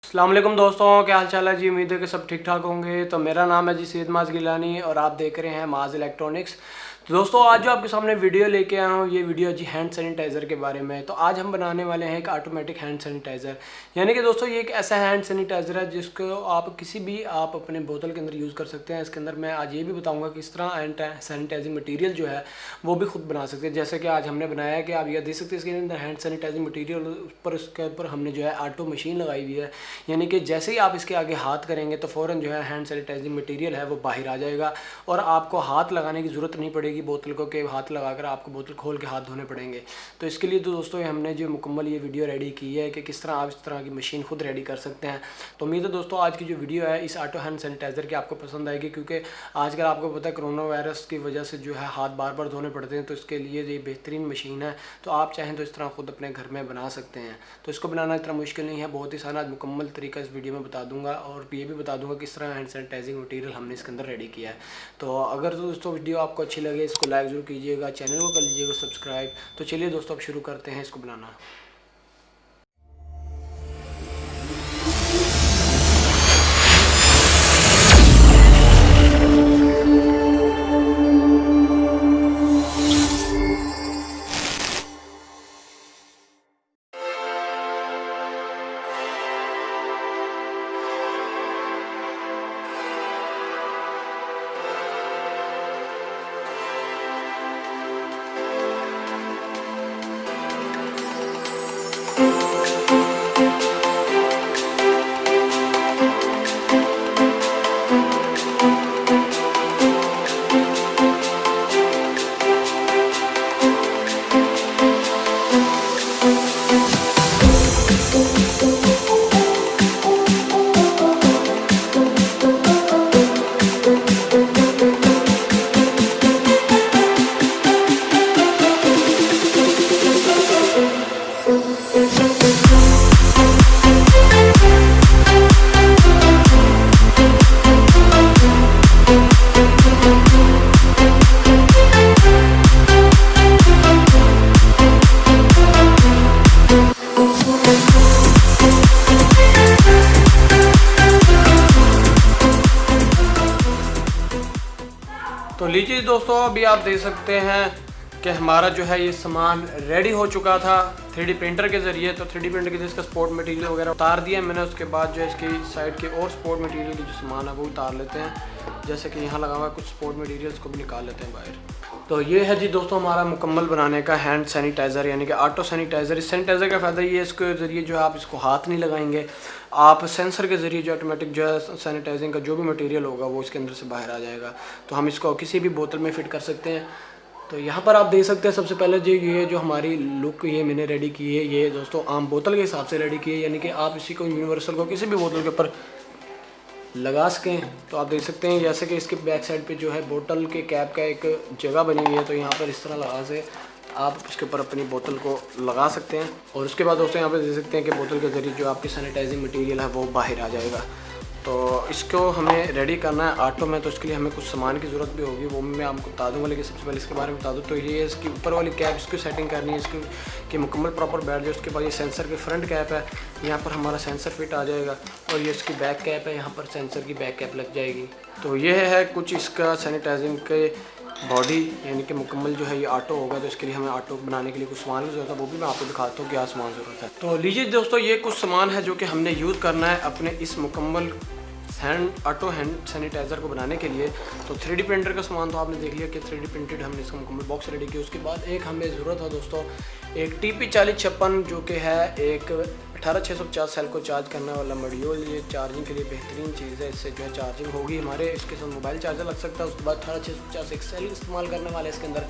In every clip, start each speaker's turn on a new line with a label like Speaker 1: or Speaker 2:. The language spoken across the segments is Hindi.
Speaker 1: अस्सलाम वालेकुम दोस्तों, क्या हाल चाल है जी। उम्मीद है कि सब ठीक ठाक होंगे। तो मेरा नाम है जी सैयद माज गिलानी और आप देख रहे हैं माज इलेक्ट्रॉनिक्स। तो दोस्तों आज जो आपके सामने वीडियो लेके आया हूँ, ये वीडियो जी हैंड सैनिटाइज़र के बारे में। तो आज हम बनाने वाले हैं एक ऑटोमेटिक हैंड सैनिटाइज़र, यानी कि दोस्तों ये एक ऐसा हैंड सैनिटाइज़र है जिसको आप किसी भी आप अपने बोतल के अंदर यूज़ कर सकते हैं। इसके अंदर मैं आज ये भी बताऊँगा कि किस तरह हैंड सैनिटाइजिंग मटीरियल जो है वो भी खुद बना सकते हैं। जैसे कि आज हमने बनाया है कि आप ये देख सकते हैं इसके अंदर हैंड सैनिटाइजिंग मटीरियल पर उसके ऊपर हमने जो है ऑटो मशीन लगाई हुई है, यानी कि जैसे ही आप इसके आगे हाथ करेंगे तो फ़ौरन जो है हैंड सैनिटाइजिंग मटेरियल है वो बाहर आ जाएगा और आपको हाथ लगाने की ज़रूरत नहीं पड़ेगी बोतल को, कि हाथ लगाकर आपको बोतल खोल के हाथ धोने पड़ेंगे। तो इसके लिए तो दोस्तों हमने जो मुकम्मल ये वीडियो रेडी की है कि किस तरह आप इस तरह की मशीन खुद रेडी कर सकते हैं। तो उम्मीद है दोस्तों आज की जो वीडियो है इस ऑटो हैंड सैनिटाइज़र की आपको पसंद आएगी, क्योंकि आजकल आपको पता है कोरोना वायरस की वजह से जो है हाथ बार बार धोने पड़ते हैं। तो इसके लिए ये बेहतरीन मशीन है, तो आप चाहें तो इस तरह खुद अपने घर में बना सकते हैं। तो इसको बनाना इतना मुश्किल नहीं है, बहुत ही आसान। आज मुकम्मल तरीका इस वीडियो में बता दूंगा और ये भी बता दूंगा किस तरह हैंड सैनिटाइजिंग मटेरियल हमने इसके अंदर रेडी किया है। तो अगर दोस्तों वीडियो आपको अच्छी लगे इसको लाइक ज़रूर कीजिएगा, चैनल को कर लीजिएगा सब्सक्राइब। तो चलिए दोस्तों अब शुरू करते हैं इसको बनाना। तो लीजिए दोस्तों अभी आप देख सकते हैं कि हमारा जो है ये सामान रेडी हो चुका था 3D प्रिंटर के ज़रिए। तो 3D प्रिंटर के जरिए इसका स्पोर्ट मटेरियल वगैरह उतार दिया मैंने। उसके बाद जो है इसकी साइड के और स्पोर्ट मटेरियल की जो सामान है वो उतार लेते हैं। जैसे कि यहाँ लगा हुआ कुछ स्पोर्ट मटेरियल्स को भी निकाल लेते हैं बाहर। तो ये है जी दोस्तों हमारा मुकम्मल बनाने का हैंड सैनिटाइज़र, यानी कि ऑटो सैनिटाइज़र। इस सैनिटाइज़र का फ़ायदा ये है इसके ज़रिए जो है आप इसको हाथ नहीं लगाएंगे, आप सेंसर के ज़रिए जो ऑटोमेटिक जो है सैनिटाइजिंग का जो भी मटेरियल होगा वो इसके अंदर से बाहर आ जाएगा। तो हम इसको किसी भी बोतल में फ़िट कर सकते हैं। तो यहाँ पर आप देख सकते हैं सबसे पहले जो ये जो हमारी लुक ये मैंने रेडी की है, ये दोस्तों आम बोतल के हिसाब से रेडी की है, यानी कि आप इसी को यूनिवर्सल को किसी भी बोतल के ऊपर लगा सकें। तो आप देख सकते हैं जैसे कि इसके बैक साइड पे जो है बोतल के कैप का एक जगह बनी हुई है। तो यहाँ पर इस तरह लगा से आप इसके ऊपर अपनी बोतल को लगा सकते हैं और उसके बाद दोस्तों यहाँ पर देख सकते हैं कि बोतल के ज़रिए जो आपकी सैनिटाइजिंग मटेरियल है वो बाहर आ जाएगा। तो इसको हमें रेडी करना है ऑटो में, तो इसके लिए हमें कुछ सामान की ज़रूरत भी होगी, वो मैं आपको बता दूंगा। लेकिन सबसे पहले इसके बारे में बता दूँ तो ये इसकी ऊपर वाली कैप इसकी सेटिंग करनी है इसकी कि मुकम्मल प्रॉपर बैठ जाए। उसके बाद ये सेंसर की फ्रंट कैप है, यहाँ पर हमारा सेंसर फिट आ जाएगा और ये इसकी बैक कैप है, यहाँ पर सेंसर की बैक कैप लग जाएगी। तो ये है कुछ इसका सैनिटाइजिंग के बॉडी, यानी कि मुकम्मल जो है ये ऑटो होगा। तो इसके लिए हमें ऑटो बनाने के लिए कुछ सामान की ज़रूरत है, वो भी मैं आपको दिखाता हूँ क्या सामान ज़रूरत है। तो लीजिए दोस्तों ये कुछ सामान है जो कि हमने यूज़ करना है अपने इस मुकम्मल ऑटो हैंड सैनिटाइज़र को बनाने के लिए। तो 3D प्रिंटर का सामान तो आपने देख लिया कि 3D प्रिंटेड हमने इसका मुकम्मल बॉक्स रेडी किया। उसके बाद एक हमें ज़रूरत है दोस्तों एक TP4056 जो कि है एक 18650 सेल को चार्ज करने वाला मॉड्यूल। ये चार्जिंग के लिए बेहतरीन चीज़ है, इससे जो है चार्जिंग होगी हमारे। इसके साथ मोबाइल चार्जर लग सकता है। उसके बाद 18650 एक सेल इस्तेमाल करने वाले इसके अंदर,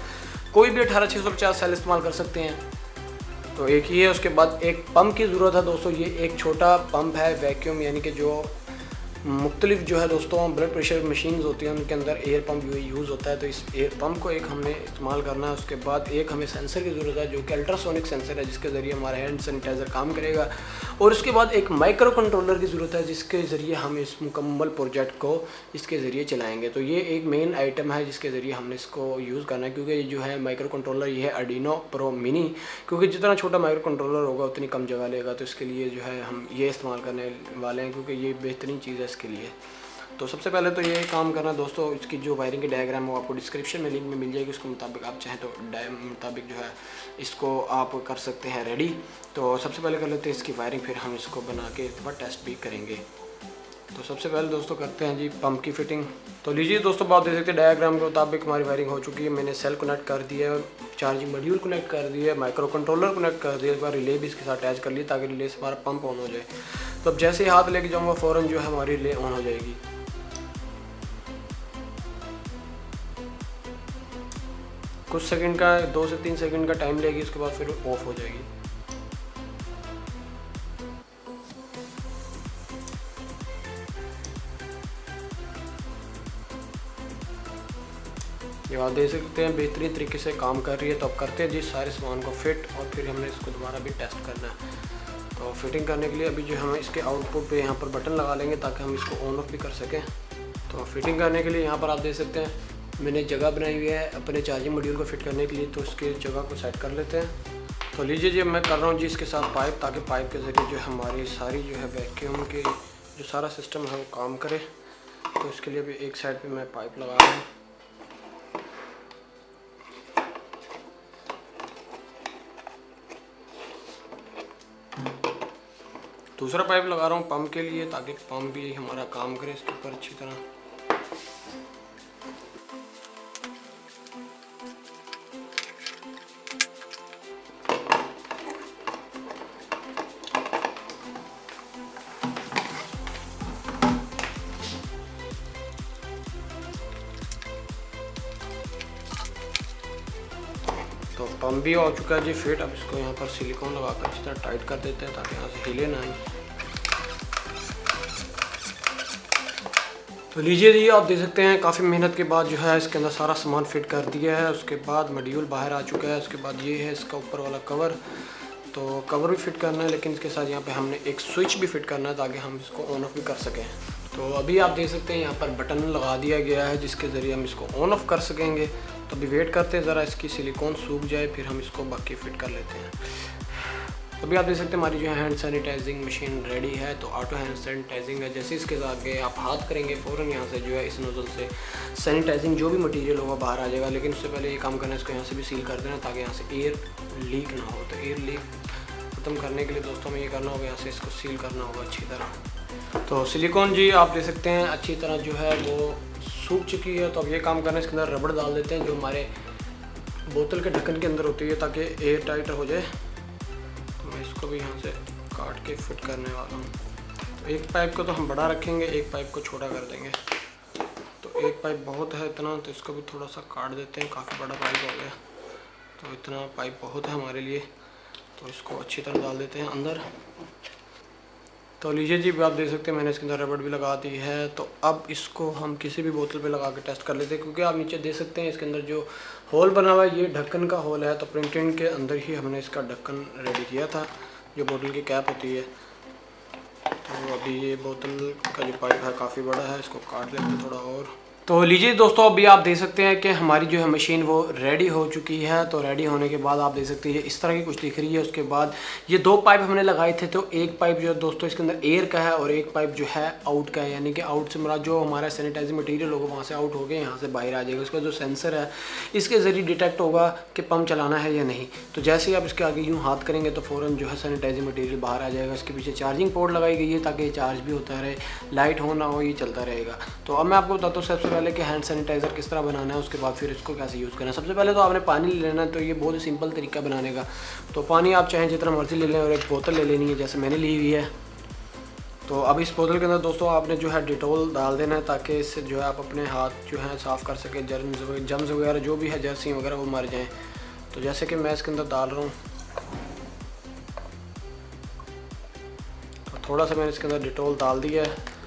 Speaker 1: कोई भी 18650 सेल इस्तेमाल कर सकते हैं। तो एक ये है। उसके बाद एक पंप की ज़रूरत है दोस्तों, ये एक छोटा पंप है वैक्यूम, यानी कि जो मुख्तलिफ जो है दोस्तों ब्लड प्रेशर मशीन्स होती हैं, उनके अंदर एयर पम्प यूज़ होता है। तो इस एयर पम्प को एक हमने इस्तेमाल करना है। उसके बाद एक हमें सेंसर की ज़रूरत है जो कि अल्ट्रासोनिक सेंसर है, जिसके ज़रिए हमारा हैंड सैनिटाइज़र काम करेगा। और उसके बाद एक माइक्रो कंट्रोलर की ज़रूरत है, जिसके ज़रिए हम इस मुकम्मल प्रोजेक्ट को इसके ज़रिए चलाएँगे। तो ये एक मेन आइटम है जिसके ज़रिए हमने इसको यूज़ करना है, क्योंकि ये जो है माइक्रो कंट्रोलर ये है आर्डिनो प्रो मिनी, क्योंकि जितना छोटा माइक्रो कंट्रोलर होगा उतनी कम जगह लेगा। तो इसके लिए जो है हम ये इस्तेमाल करने वाले हैं, क्योंकि ये बेहतरीन चीज़ है इसके लिए। तो सबसे पहले तो ये काम करना दोस्तों, इसकी जो वायरिंग की डायग्राम है वो आपको डिस्क्रिप्शन में लिंक में मिल जाएगी। उसके मुताबिक आप चाहें तो मुताबिक जो है इसको आप कर सकते हैं रेडी। तो सबसे पहले कर लेते हैं इसकी वायरिंग, फिर हम इसको बना के एक बार टेस्ट भी करेंगे। तो सबसे पहले दोस्तों करते हैं जी पंप की फिटिंग। तो लीजिए दोस्तों, आप देख सकते हैं डायग्राम के मुताबिक हमारी वायरिंग हो चुकी है। मैंने सेल कनेक्ट कर दिया है, चार्जिंग मॉड्यूल कनेक्ट कर दिया है, माइक्रो कंट्रोलर कनेक्ट कर दिया, एक बार रिले भी इसके साथ अटैच कर ली ताकि रिले से हमारा पंप ऑन हो जाए। तो अब जैसे ही हाथ लेके जाऊँगा फ़ौरन जो है हमारी रिले ऑन हो जाएगी। कुछ सेकंड का 2 से 3 सेकंड का टाइम लेगी, उसके बाद फिर ऑफ हो जाएगी। ये आप देख सकते हैं बेहतरीन तरीके से काम कर रही है। तो अब करते हैं जी सारे सामान को फिट, और फिर हमने इसको दोबारा भी टेस्ट करना है। तो फिटिंग करने के लिए अभी जो हम इसके आउटपुट पे यहाँ पर बटन लगा लेंगे ताकि हम इसको ऑन ऑफ भी कर सकें। तो फिटिंग करने के लिए यहाँ पर आप देख सकते हैं मैंने जगह बनाई हुई है अपने चार्जिंग मॉड्यूल को फिट करने के लिए। तो उसके जगह को सेट कर लेते हैं। तो लीजिए जी मैं कर रहा हूँ जी इसके साथ पाइप, ताकि पाइप के ज़रिए जो हमारी सारी जो है वैक्यूम के जो सारा सिस्टम है वो काम करे। तो इसके लिए भी एक साइड पे मैं पाइप लगा रहा हूँ। दूसरा पाइप लगा रहा हूँ पंप के लिए, ताकि पंप भी हमारा काम करे इसके ऊपर अच्छी तरह। तो पंप भी हो चुका है जी फिट। अब इसको यहाँ पर सिलिकॉन लगा कर अच्छी तरह टाइट कर देते हैं ताकि यहाँ से हिले ना आए। तो लीजिए जी आप देख सकते हैं काफ़ी मेहनत के बाद जो है इसके अंदर सारा सामान फिट कर दिया है। उसके बाद मॉड्यूल बाहर आ चुका है। उसके बाद ये है इसका ऊपर वाला कवर। तो कवर भी फिट करना है, लेकिन इसके साथ यहाँ पे हमने एक स्विच भी फिट करना है ताकि हम इसको ऑन ऑफ भी कर सकें। तो अभी आप देख सकते हैं यहाँ पर बटन लगा दिया गया है जिसके ज़रिए हम इसको ऑन ऑफ कर सकेंगे। तो अभी वेट करते हैं ज़रा इसकी सिलिकॉन सूख जाए, फिर हम इसको बाकी फिट कर लेते हैं। अभी आप देख सकते हैं हमारी जो है हैंड सैनिटाइजिंग मशीन रेडी है। तो ऑटो हैंड सैनिटाइजिंग है। जैसे इसके आगे आप हाथ करेंगे फ़ौरन यहाँ से जो है इस नोज़ल से सैनिटाइजिंग जो भी मटेरियल होगा बाहर आ जाएगा। लेकिन उससे पहले ये काम करना है, इसको यहाँ से भी सील कर देना ताकि यहाँ से एयर लीक ना हो। तो एयर लीक ख़त्म करने के लिए दोस्तों हमें ये करना होगा, यहाँ से इसको सील करना होगा अच्छी तरह। तो सिलिकॉन जी आप देख सकते हैं अच्छी तरह जो है वो सूख चुकी है। तो अब ये काम करना है, इसके अंदर रबड़ डाल देते हैं जो हमारे बोतल के ढक्कन के अंदर होती है ताकि एयर टाइट हो जाए। तो मैं इसको भी यहाँ से काट के फिट करने वाला हूँ। तो एक पाइप को तो हम बड़ा रखेंगे, एक पाइप को छोटा कर देंगे। तो एक पाइप बहुत है इतना, तो इसको भी थोड़ा सा काट देते हैं। काफ़ी बड़ा पाइप हो गया, तो इतना पाइप बहुत है हमारे लिए। तो इसको अच्छी तरह डाल देते हैं अंदर। तो लीजिए जी आप देख सकते हैं मैंने इसके अंदर रबड़ भी लगा दी है। तो अब इसको हम किसी भी बोतल पे लगा के टेस्ट कर लेते हैं, क्योंकि आप नीचे देख सकते हैं इसके अंदर जो होल बना हुआ है ये ढक्कन का होल है। तो प्रिंटिंग के अंदर ही हमने इसका ढक्कन रेडी किया था, जो बोतल की कैप होती है। तो अभी ये बोतल का जो पाइप है काफ़ी बड़ा है, इसको काट लेते हैं थोड़ा और। तो लीजिए दोस्तों अभी आप देख सकते हैं कि हमारी जो है मशीन वो रेडी हो चुकी है। तो रेडी होने के बाद आप देख सकते हैं ये इस तरह की कुछ दिख रही है। उसके बाद ये 2 पाइप हमने लगाए थे। तो एक पाइप जो है दोस्तों इसके अंदर एयर का है और एक पाइप जो है आउट का है, यानी कि आउट से मुराद जो हमारा सैनिटाइजिंग मटेरियल होगा वहाँ से आउट हो गया, यहाँ से बाहर आ जाएगा। उसका जो सेंसर है इसके ज़रिए डिटेक्ट होगा कि पंप चलाना है या नहीं। तो जैसे ही आप इसके आगे यूँ हाथ करेंगे तो फ़ौरन जो है सैनिटाइजिंग मटेरियल बाहर आ जाएगा। इसके पीछे चार्जिंग पोर्ट लगाई गई है ताकि चार्ज भी होता रहे, लाइट हो ना हो ये चलता रहेगा। तो अब मैं आपको बताता हूँ सबसे पहले कि हैंड सैनिटाइजर किस तरह बनाना है, उसके बाद फिर इसको कैसे यूज़ करना है। सबसे पहले तो आपने पानी ले लेना है। तो ये बहुत ही सिंपल तरीका बनाने का। तो पानी आप चाहें जितना मर्जी ले लें और एक बोतल ले लेनी है जैसे मैंने ली हुई है। तो अब इस बोतल के अंदर दोस्तों आपने जो है डिटोल डाल देना है ताकि इससे जो है आप अपने हाथ जो है साफ़ कर सकें, जर्म्स वगैरह जो भी है जर्सी वगैरह वो मर जाएँ। तो जैसे कि मैं इसके अंदर डाल रहा हूँ, तो थोड़ा सा मैंने इसके अंदर डिटोल डाल दिया है।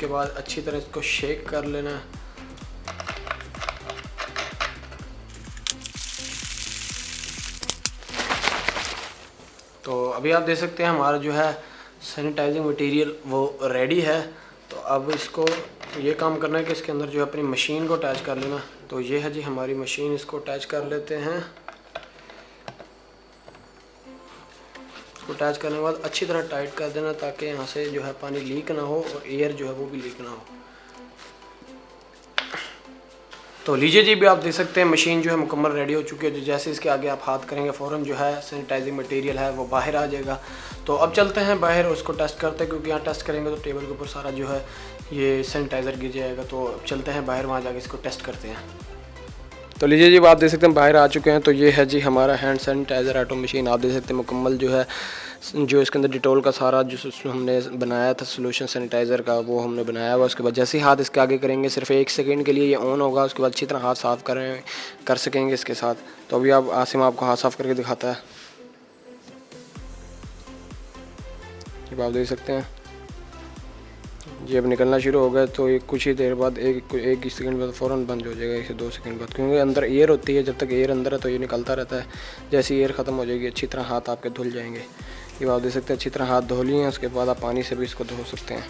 Speaker 1: उसके बाद अच्छी तरह इसको शेक कर लेना है। तो अभी आप देख सकते हैं हमारा जो है सैनिटाइजिंग मटेरियल वो रेडी है। तो अब इसको ये काम करना है कि इसके अंदर जो है अपनी मशीन को अटैच कर लेना। तो ये है जी हमारी मशीन, इसको अटैच कर लेते हैं। इसको अटैच करने के बाद अच्छी तरह टाइट कर देना ताकि यहाँ से जो है पानी लीक ना हो और एयर जो है वो भी लीक ना हो। तो लीजिए जी, भी आप देख सकते हैं मशीन जो है मुकम्मल रेडी हो चुकी है। जो जैसे इसके आगे आप हाथ करेंगे फ़ौरन जो है सैनिटाइजिंग मटेरियल है वो बाहर आ जाएगा। तो अब चलते हैं बाहर, उसको टेस्ट करते हैं, क्योंकि यहाँ टेस्ट करेंगे तो टेबल के ऊपर सारा जो है ये सैनिटाइज़र गिर जाएगा। तो अब चलते हैं बाहर, वहाँ जाके इसको टेस्ट करते हैं। तो लीजिए जी, आप देख सकते हैं बाहर आ चुके हैं। तो ये है जी हमारा हैंड सैनिटाइज़र ऑटो मशीन। आप देख सकते हैं मुकम्मल जो है जो इसके अंदर डिटोल का सारा जो हमने बनाया था सोल्यूशन सैनिटाइज़र का वो हमने बनाया हुआ। उसके बाद जैसे ही हाथ इसके आगे करेंगे सिर्फ 1 सेकंड के लिए ये ऑन होगा। उसके बाद अच्छी तरह हाथ साफ़ कर सकेंगे इसके साथ। तो अभी आप आसिम आपको हाथ साफ़ करके दिखाता है। जब आप देख सकते हैं ये अब निकलना शुरू हो गया। तो एक कुछ ही देर बाद एक सेकंड बाद फ़ौरन बंद हो जाएगा, 1 से 2 सेकंड बाद, क्योंकि अंदर एयर होती है। जब तक एयर अंदर है तो ये निकलता रहता है। जैसे एयर ख़त्म हो जाएगी अच्छी तरह हाथ आपके धुल जाएंगे। ये आप देख सकते हैं अच्छी तरह हाथ धो लिए हैं। उसके बाद आप पानी से भी इसको धो सकते हैं।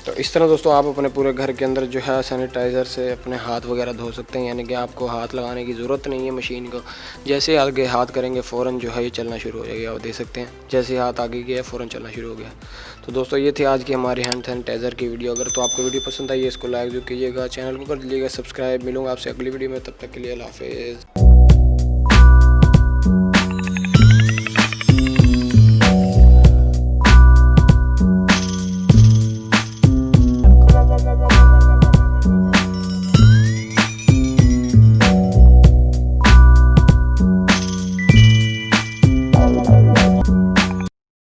Speaker 1: तो इस तरह दोस्तों आप अपने पूरे घर के अंदर जो है सैनिटाइज़र से अपने हाथ वगैरह धो सकते हैं। यानी कि आपको हाथ लगाने की ज़रूरत नहीं है मशीन को। जैसे आगे हाथ करेंगे फ़ौरन जो है ये चलना शुरू हो जाएगा। आप देख सकते हैं जैसे हाथ आगे गया फ़ौरन चलना शुरू हो गया। तो दोस्तों ये थी आज की हमारी हैंड सैनिटाइज़र की वीडियो। अगर तो आपको वीडियो पसंद आई है इसको लाइक जो कीजिएगा, चैनल को कर दीजिएगा सब्सक्राइब। मिलूँगा आपसे अगली वीडियो में, तब तक के लिए अल्लाह हाफ़िज़।